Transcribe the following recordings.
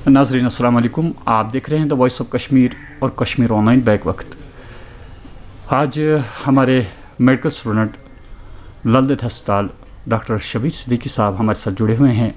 नाज़रीन अस्सलाम वालेकुम। आप देख रहे हैं द वॉइस ऑफ कश्मीर और कश्मीर ऑनलाइन बैक वक्त। आज हमारे मेडिकल स्टूडेंट ललदत हस्पताल डॉक्टर शबीर सिद्दीकी साहब हमारे साथ जुड़े हुए हैं,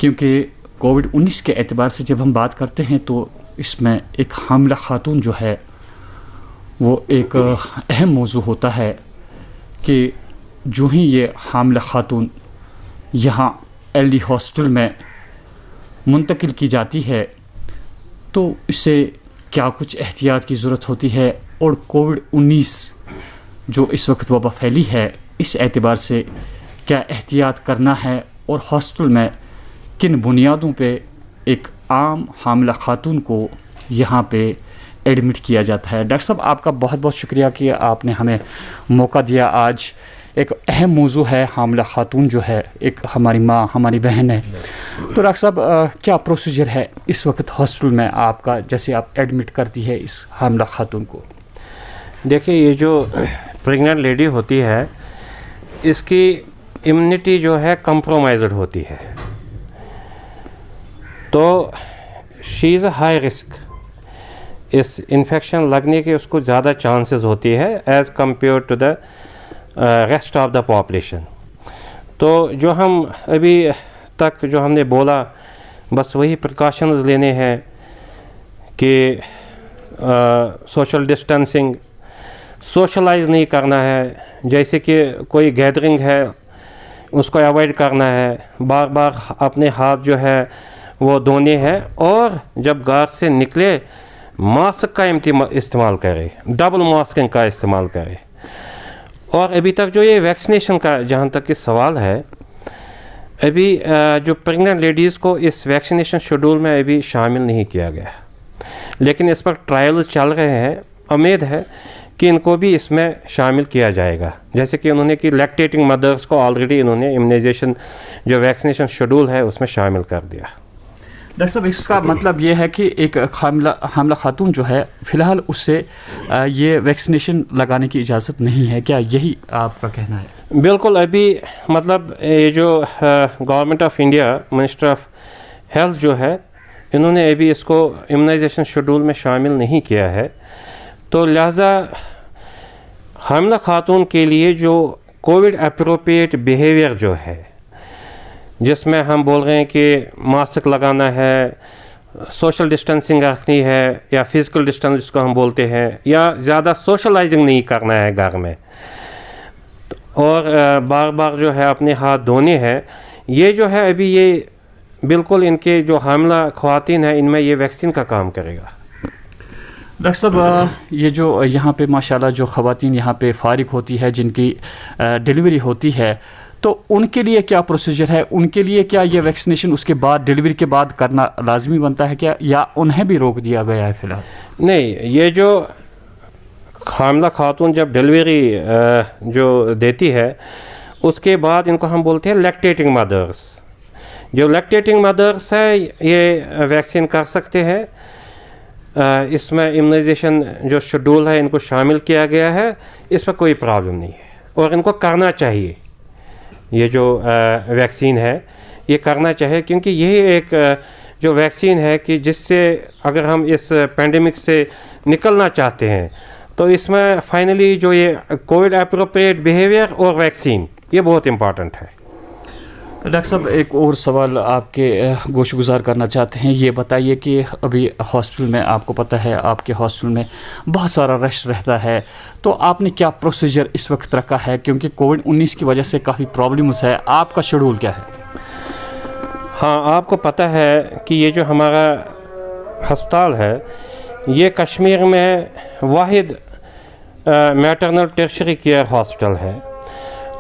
क्योंकि कोविड-19 के एतबार से जब हम बात करते हैं तो इसमें एक हामिला खातून जो है वो एक अहम मौजू होता है कि जो ही ये हामिला खातून यहाँ एलडी हॉस्पिटल में मुंतकिल की जाती है तो इससे क्या कुछ एहतियात की ज़रूरत होती है, और कोविड-19 जो इस वक्त वबा फैली है इस एतबार से क्या एहतियात करना है, और हॉस्पिटल में किन बुनियादों पे एक आम हामिला खातून को यहाँ पे एडमिट किया जाता है। डॉक्टर साहब, आपका बहुत बहुत शुक्रिया कि आपने हमें मौका दिया। आज एक अहम मौजू है हामिला खातून जो है, एक हमारी माँ हमारी बहन है। तो डॉक्टर साहब, क्या प्रोसीजर है इस वक्त हॉस्पिटल में आपका, जैसे आप एडमिट करती है इस हामिला खातून को? देखिए, ये जो प्रेग्नेंट लेडी होती है इसकी इम्यूनिटी जो है कंप्रोमाइज्ड होती है, तो she is a high risk. इस इन्फेक्शन लगने के उसको ज़्यादा चांसेस होती है as compare to the rest of the population. तो जो हम अभी तक जो हमने बोला बस वही प्रिकॉशंस लेने हैं कि सोशल डिस्टेंसिंग, सोशलाइज नहीं करना है, जैसे कि कोई गैदरिंग है उसको अवॉइड करना है, बार बार अपने हाथ जो है वो धोने हैं, और जब घर से निकले मास्क का इस्तेमाल करें, डबल मास्किंग का इस्तेमाल करें। और अभी तक जो ये वैक्सीनेशन का जहाँ तक कि सवाल है, अभी जो प्रेग्नेंट लेडीज़ को इस वैक्सीनेशन शेड्यूल में अभी शामिल नहीं किया गया, लेकिन इस पर ट्रायल चल रहे हैं। उम्मीद है कि इनको भी इसमें शामिल किया जाएगा, जैसे कि उन्होंने कि लैक्टेटिंग मदर्स को ऑलरेडी इन्होंने इम्यूनाइजेशन जो वैक्सीनेशन शेड्यूल है उसमें शामिल कर दिया। डॉक्टर साहब, इसका मतलब ये है कि एक हामिला खातून जो है फ़िलहाल उससे ये वैक्सीनेशन लगाने की इजाज़त नहीं है, क्या यही आपका कहना है? बिल्कुल, अभी मतलब ये जो government of India minister of health जो है इन्होंने अभी इसको इम्यूनाइजेशन शेड्यूल में शामिल नहीं किया है, तो लिहाजा हामिला खातून के लिए जो कोविड अप्रोप्रिएट बिहेवियर जो है, जिसमें हम बोल रहे हैं कि मास्क लगाना है, सोशल डिस्टेंसिंग रखनी है, या फिज़िकल डिस्टेंस जिसको हम बोलते हैं, या ज़्यादा सोशलाइजिंग नहीं करना है घर में, और बार बार जो है अपने हाथ धोने हैं, ये जो है अभी ये बिल्कुल इनके जो हामिला ख़वातीन हैं इनमें ये वैक्सीन का काम करेगा। डॉक्टर साहब, ये जो यहाँ पे माशाल्लाह जो ख़वातीन यहाँ पे फारिग होती है, जिनकी डिलीवरी होती है, तो उनके लिए क्या प्रोसीजर है? उनके लिए क्या ये वैक्सीनेशन उसके बाद डिलीवरी के बाद करना लाजमी बनता है क्या, या उन्हें भी रोक दिया गया है फ़िलहाल? नहीं, ये जो हामिला खातून जब डिलीवरी जो देती है उसके बाद इनको हम बोलते हैं लैक्टेटिंग मदर्स। जो लैक्टेटिंग मदर्स है ये वैक्सीन कर सकते हैं, इसमें इम्यूनाइजेशन जो शेड्यूल है इनको शामिल किया गया है, इस पर कोई प्रॉब्लम नहीं है, और इनको करना चाहिए। ये जो वैक्सीन है ये करना चाहिए, क्योंकि यही एक जो वैक्सीन है कि जिससे अगर हम इस पेंडेमिक से निकलना चाहते हैं तो इसमें फाइनली जो ये कोविड अप्रोप्रिएट बिहेवियर और वैक्सीन ये बहुत इम्पॉर्टेंट है। डॉक्टर साहब, एक और सवाल आपके गोशगुजार करना चाहते हैं। ये बताइए कि अभी हॉस्पिटल में आपको पता है आपके हॉस्पिटल में बहुत सारा रश रहता है, तो आपने क्या प्रोसीजर इस वक्त रखा है, क्योंकि कोविड-19 की वजह से काफ़ी प्रॉब्लम्स है, आपका शेड्यूल क्या है? हाँ, आपको पता है कि ये जो हमारा हस्पताल है ये कश्मीर में वाहिद मैटरनल टर्शरी केयर हॉस्पिटल है,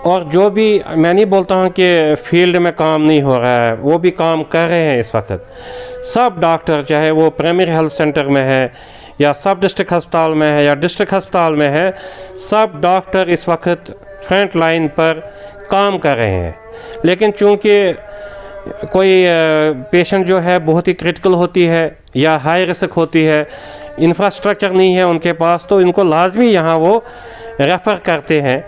और जो भी, मैं नहीं बोलता हूँ कि फील्ड में काम नहीं हो रहा है, वो भी काम कर रहे हैं इस वक्त। सब डॉक्टर, चाहे वो प्राइमरी हेल्थ सेंटर में है या सब डिस्ट्रिक्ट अस्पताल में है या डिस्ट्रिक्ट अस्पताल में है, सब डॉक्टर इस वक्त फ्रंट लाइन पर काम कर रहे हैं। लेकिन चूँकि कोई पेशेंट जो है बहुत ही क्रिटिकल होती है या हाई रिस्क होती है, इंफ्रास्ट्रक्चर नहीं है उनके पास, तो इनको लाजमी यहाँ वो रेफ़र करते हैं।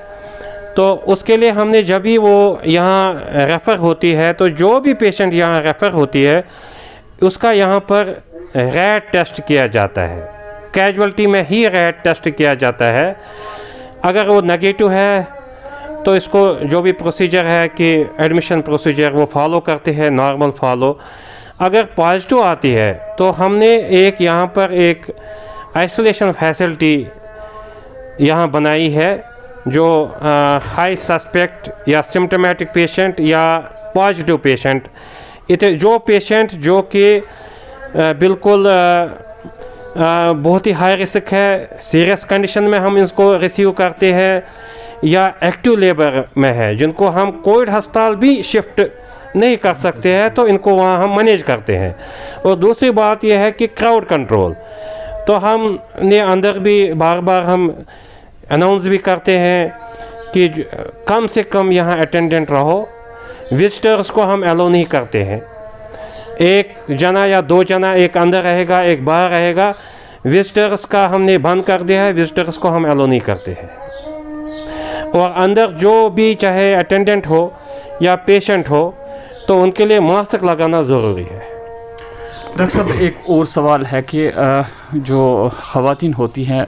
तो उसके लिए हमने जब भी वो यहाँ रेफ़र होती है, तो जो भी पेशेंट यहाँ रेफ़र होती है उसका यहाँ पर रैट टेस्ट किया जाता है, कैजुअल्टी में ही रैट टेस्ट किया जाता है। अगर वो नेगेटिव है तो इसको जो भी प्रोसीजर है कि एडमिशन प्रोसीजर वो फॉलो करते हैं, नॉर्मल फॉलो। अगर पॉजिटिव आती है तो हमने एक यहाँ पर एक आइसोलेशन फैसिलिटी यहाँ बनाई है, जो हाई सस्पेक्ट या सिम्टोमेटिक पेशेंट या पॉजिटिव पेशेंट, जो पेशेंट जो कि बिल्कुल बहुत ही हाई रिस्क है, सीरियस कंडीशन में हम इसको रिसीव करते हैं, या एक्टिव लेबर में है जिनको हम कोविड अस्पताल भी शिफ्ट नहीं कर सकते हैं, तो इनको वहाँ हम मैनेज करते हैं। और दूसरी बात यह है कि क्राउड कंट्रोल, तो हमने अंदर भी बार बार हम अनाउंस भी करते हैं कि कम से कम यहाँ अटेंडेंट रहो, विजिटर्स को हम अलो नहीं करते हैं। एक जना या दो जना, एक अंदर रहेगा एक बाहर रहेगा, विजिटर्स का हमने बंद कर दिया है, विजिटर्स को हम अलो नहीं करते हैं। और अंदर जो भी चाहे अटेंडेंट हो या पेशेंट हो तो उनके लिए मास्क लगाना ज़रूरी है। डॉक्टर साहब, एक और सवाल है कि जो ख़वातीन होती हैं,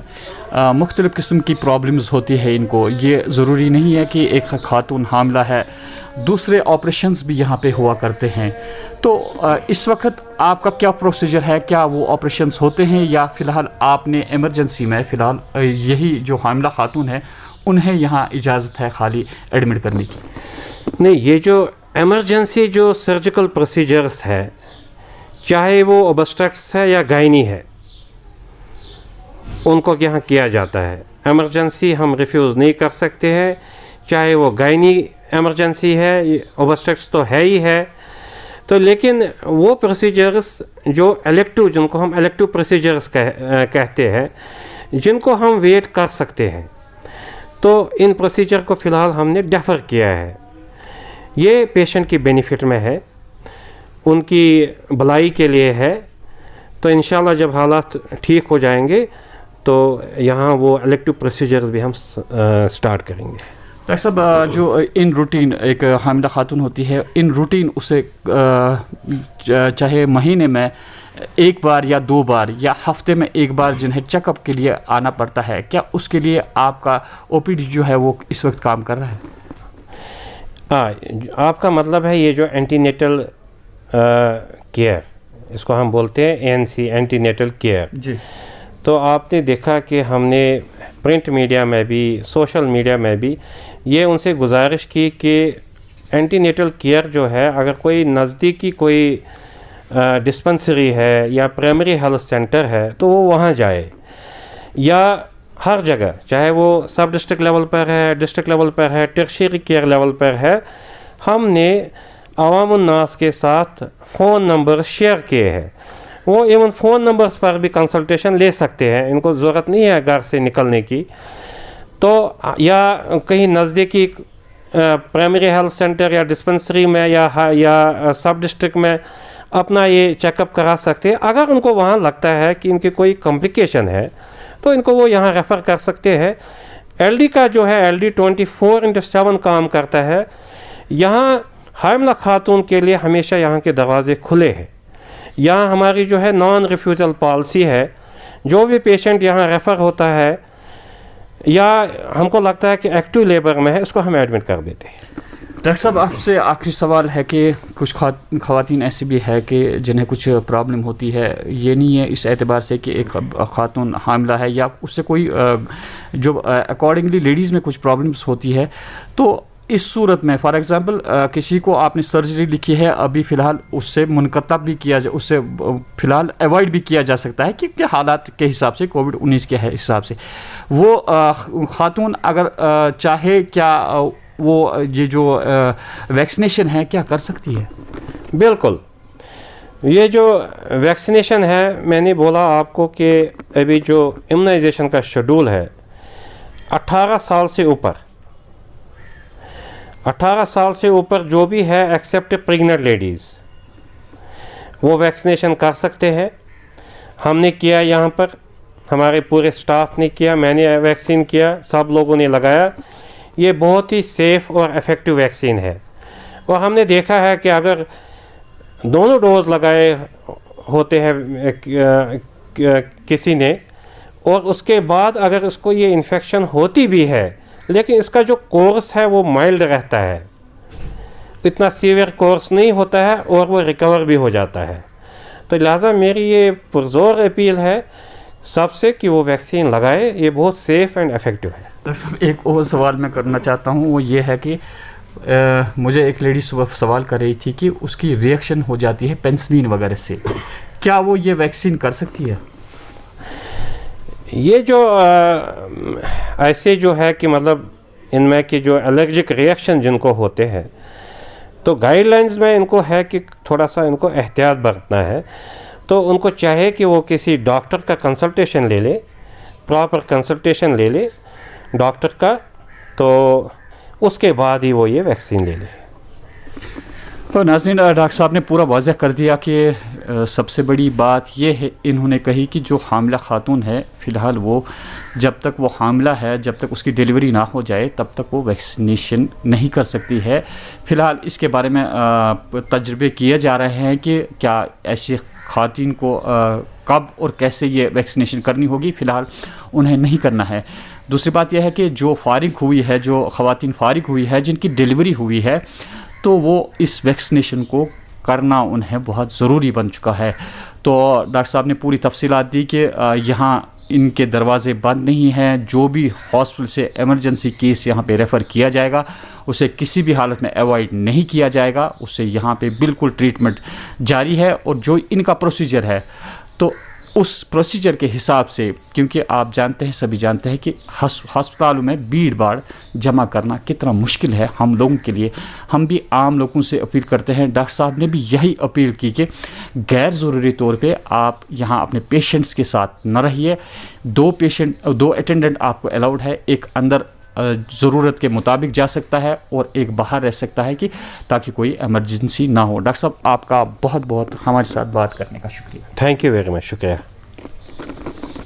मुख्तलिफ़ किस्म की प्रॉब्लम्स होती है इनको, ये ज़रूरी नहीं है कि एक खातून हामिला है, दूसरे ऑपरेशंस भी यहाँ पे हुआ करते हैं। तो इस वक्त आपका क्या प्रोसीजर है, क्या वो ऑपरेशंस होते हैं या फ़िलहाल आपने इमरजेंसी में फ़िलहाल यही जो हामिला खातून है उन्हें यहाँ इजाज़त है खाली एडमिट करने की? नहीं, ये जो इमरजेंसी जो सर्जिकल प्रोसीजर्स है, चाहे वो ओबस्ट्रक्ट्स है या गायनी है, उनको यहाँ किया जाता है। इमरजेंसी हम रिफ्यूज़ नहीं कर सकते हैं, चाहे वो गायनी इमरजेंसी है, ओबस्ट्रक्ट्स तो है ही है। तो लेकिन वो प्रोसीजर्स जो इलेक्टिव, जिनको हम इलेक्टिव प्रोसीजर्स कहते हैं, जिनको हम वेट कर सकते हैं, तो इन प्रोसीजर को फ़िलहाल हमने डेफर किया है। ये पेशेंट की बेनिफिट में है, उनकी भलाई के लिए है। तो इंशाल्लाह जब हालात ठीक हो जाएंगे तो यहाँ वो इलेक्टिव प्रोसीजर भी हम स्टार्ट करेंगे। डॉक्टर साहब, जो इन रूटीन एक हामिला खातून होती है, इन रूटीन उसे चाहे महीने में एक बार या दो बार या हफ्ते में एक बार जिन्हें चेकअप के लिए आना पड़ता है, क्या उसके लिए आपका ओपीडी जो है वो इस वक्त काम कर रहा है? आपका मतलब है ये जो एंटीनेटल केयर, इसको हम बोलते हैं एएनसी, एंटीनेटल केयर जी। तो आपने देखा कि हमने प्रिंट मीडिया में भी, सोशल मीडिया में भी ये उनसे गुजारिश की कि एंटीनेटल केयर जो है, अगर कोई नज़दीकी कोई डिस्पेंसरी है या प्राइमरी हेल्थ सेंटर है तो वो वहाँ जाए, या हर जगह, चाहे वो सब डिस्ट्रिक्ट लेवल पर है, डिस्ट्रिक्ट लेवल पर है, टर्शियरी केयर लेवल पर है, हमने अवामुन्नास के साथ फ़ोन नंबर शेयर किए हैं। वो इवन फ़ोन नंबर्स पर भी कंसल्टेशन ले सकते हैं, इनको ज़रूरत नहीं है घर से निकलने की। तो या कहीं नज़दीकी प्राइमरी हेल्थ सेंटर या डिस्पेंसरी में या सब डिस्ट्रिक्ट में अपना ये चेकअप करा सकते हैं। अगर उनको वहाँ लगता है कि इनकी कोई कॉम्प्लिकेशन है तो इनको वो यहाँ रेफ़र कर सकते हैं। एलडी का जो है, एलडी 24/7 काम करता है। यहाँ हामिला खातून के लिए हमेशा यहाँ के दरवाजे खुले हैं। यहाँ हमारी जो है नॉन रिफ्यूजल पॉलिसी है, जो भी पेशेंट यहाँ रेफ़र होता है या हमको लगता है कि एक्टिव लेबर में है, उसको हम एडमिट कर देते हैं। डॉक्टर साहब, आपसे आखिरी सवाल है कि कुछ ख़वातीन ऐसी भी है कि जिन्हें कुछ प्रॉब्लम होती है, ये नहीं है इस एतबार से कि एक खातून हामिला है या उससे कोई जो अकॉर्डिंगली लेडीज़ में कुछ प्रॉब्लम्स होती है, तो इस सूरत में फॉर एग्ज़ाम्पल किसी को आपने सर्जरी लिखी है, अभी फ़िलहाल उससे मुनक़ता भी किया जा, उससे फ़िलहाल अवॉइड भी किया जा सकता है क्योंकि हालात के हिसाब से, कोविड-19 के हिसाब से, वो खातून अगर चाहे, क्या वो ये जो वैक्सीनेशन है क्या कर सकती है? बिल्कुल, ये जो वैक्सीनेशन है, मैंने बोला आपको कि अभी जो इम्यूनाइजेशन का शेड्यूल है, 18 साल से ऊपर जो भी है एक्सेप्ट प्रेग्नेंट लेडीज़, वो वैक्सीनेशन कर सकते हैं। हमने किया, यहाँ पर हमारे पूरे स्टाफ ने किया, मैंने वैक्सीन किया, सब लोगों ने लगाया। ये बहुत ही सेफ़ और इफ़ेक्टिव वैक्सीन है। और हमने देखा है कि अगर दोनों डोज लगाए होते हैं किसी ने, और उसके बाद अगर उसको ये इन्फेक्शन होती भी है लेकिन इसका जो कोर्स है वो माइल्ड रहता है, इतना सीवियर कोर्स नहीं होता है और वो रिकवर भी हो जाता है। तो लिहाजा मेरी ये पुरज़ोर अपील है सबसे कि वो वैक्सीन लगाए, ये बहुत सेफ़ एंड इफ़ेक्टिव है। डॉक्टर साहब, एक और सवाल मैं करना चाहता हूँ, वो ये है कि मुझे एक लेडी सुबह सवाल कर रही थी कि उसकी रिएक्शन हो जाती है पेनिसिलिन वगैरह से, क्या वो ये वैक्सीन कर सकती है? ये जो ऐसे जो है कि मतलब इनमें कि जो एलर्जिक रिएक्शन जिनको होते हैं, तो गाइडलाइंस में इनको है कि थोड़ा सा इनको एहतियात बरतना है। तो उनको चाहे कि वो किसी डॉक्टर का कंसल्टेशन ले ले, प्रॉपर कंसल्टेशन ले ले डॉक्टर का, तो उसके बाद ही वो ये वैक्सीन ले ले। तो नाज़रीन, डॉक्टर साहब ने पूरा वाज़ह कर दिया कि सबसे बड़ी बात ये है, इन्होंने कही कि जो हामिला खातून है फ़िलहाल वो जब तक वो हामिला है, जब तक उसकी डिलीवरी ना हो जाए तब तक वो वैक्सीनेशन नहीं कर सकती है। फ़िलहाल इसके बारे में तजर्बे किए जा रहे हैं कि क्या ऐसी खातून को कब और कैसे ये वैक्सीनेशन करनी होगी। फ़िलहाल उन्हें नहीं करना है। दूसरी बात यह है कि जो फारिग हुई है, जो ख़वातीन फारिग हुई है, जिनकी डिलीवरी हुई है, तो वो इस वैक्सीनेशन को करना उन्हें बहुत ज़रूरी बन चुका है। तो डॉक्टर साहब ने पूरी तफसीलात दी कि यहाँ इनके दरवाज़े बंद नहीं हैं। जो भी हॉस्पिटल से इमरजेंसी केस यहाँ पे रेफ़र किया जाएगा उसे किसी भी हालत में अवॉइड नहीं किया जाएगा, उससे यहाँ पे बिल्कुल ट्रीटमेंट जारी है। और जो इनका प्रोसीजर है तो उस प्रोसीजर के हिसाब से, क्योंकि आप जानते हैं, सभी जानते हैं कि अस्पतालों में भीड़ भाड़ जमा करना कितना मुश्किल है हम लोगों के लिए। हम भी आम लोगों से अपील करते हैं, डॉक्टर साहब ने भी यही अपील की कि गैर ज़रूरी तौर पे आप यहाँ अपने पेशेंट्स के साथ न रहिए। 2 अटेंडेंट आपको अलाउड है, एक अंदर ज़रूरत के मुताबिक जा सकता है और एक बाहर रह सकता है, कि ताकि कोई इमरजेंसी ना हो। डॉक्टर साहब, आपका बहुत बहुत हमारे साथ बात करने का शुक्रिया। थैंक यू वेरी मच, शुक्रिया।